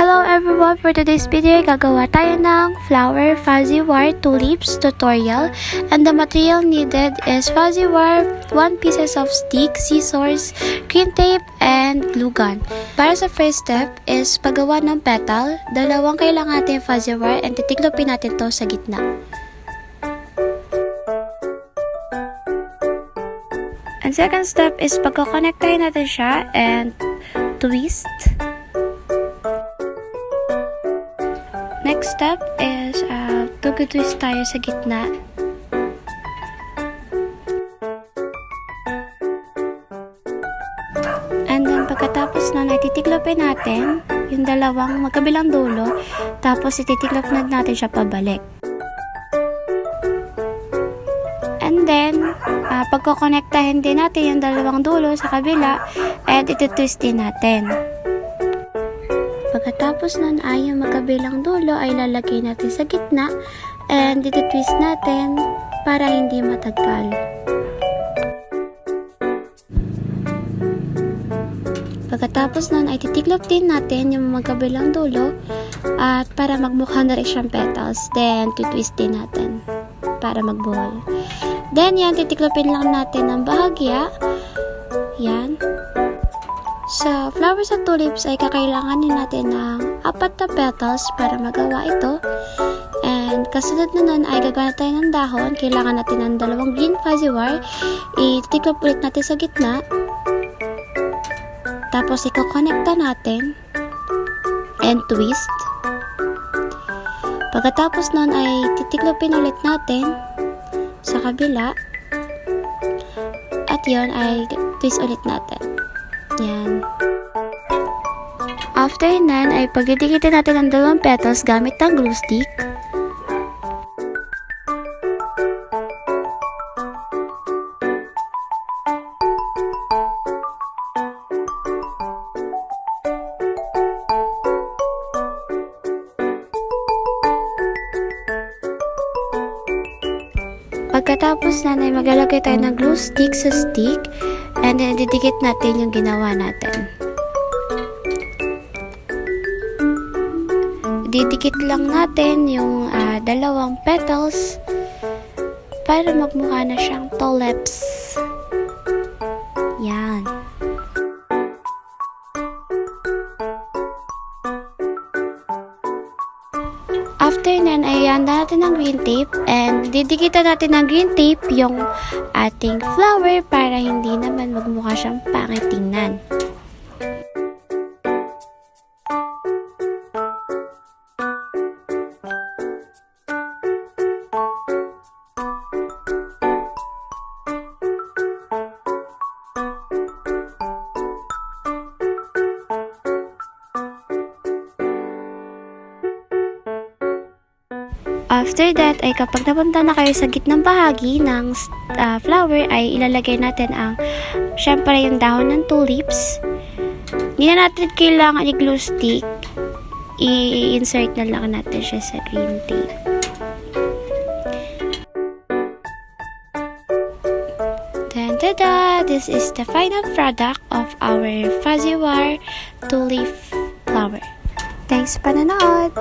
Hello everyone! For today's video, gagawa tayo ng flower fuzzy wire tulips tutorial, and the material needed is fuzzy wire, 1 pieces of stick, scissors, green tape, and glue gun. Para sa first step is paggawa ng petal. Dalawang kailangan natin fuzzy wire and titiklopin natin to sa gitna. And second step is pagkakonektahin natin siya and twist. Next step is twist tayo sa gitna. And then pagkatapos na ititiklopin natin yung dalawang magkabilang dulo, tapos ititiklop natin siya pabalik. And then pagkokonektahin din natin yung dalawang dulo sa kabila at ititwist din natin. Pagkatapos nun ay yung magkabilang dulo ay lalagay natin sa gitna and ititwist natin para hindi matagkal. Pagkatapos nun ay titiklop din natin yung magkabilang dulo at para magmukha na rin siyang petals. Then titwist din natin para magbuhol. Then yan, titiklopin lang natin ng bahagya. Yan. Sa flowers at tulips ay kakailanganin natin ng 4 na petals para magawa ito. And kasunod na nun ay gagawa tayo ng dahon. Kailangan natin ng 2 green fuzzy wire. Itiklop ulit natin sa gitna. Tapos ikokonekta natin. And twist. Pagkatapos nun ay titiklopin ulit natin sa kabila. At yon ay twist ulit natin. Yan. After nan ay pagdidikitin natin ang 2 petals gamit ng glue stick. Pagkatapos na ay maglalagay tayo ng glue stick sa stick and then didikit natin yung ginawa natin. Didikit lang natin yung 2 petals para magmukha na siyang tulips. Yan. After nan ay handa natin ng green tape and didikitan natin ng green tape yung ating flower para hindi naman magmukha siyang pangit tingnan. After that, ay kapag napunta na kayo sa gitnang bahagi ng flower, ay ilalagay natin ang, syempre, yung dahon ng tulips. Hindi na natin kailangan i-glue stick. I-insert na lang natin siya sa green tape. Then, tada! This is the final product of our fuzzy wire tulip flower. Thanks sa panonood!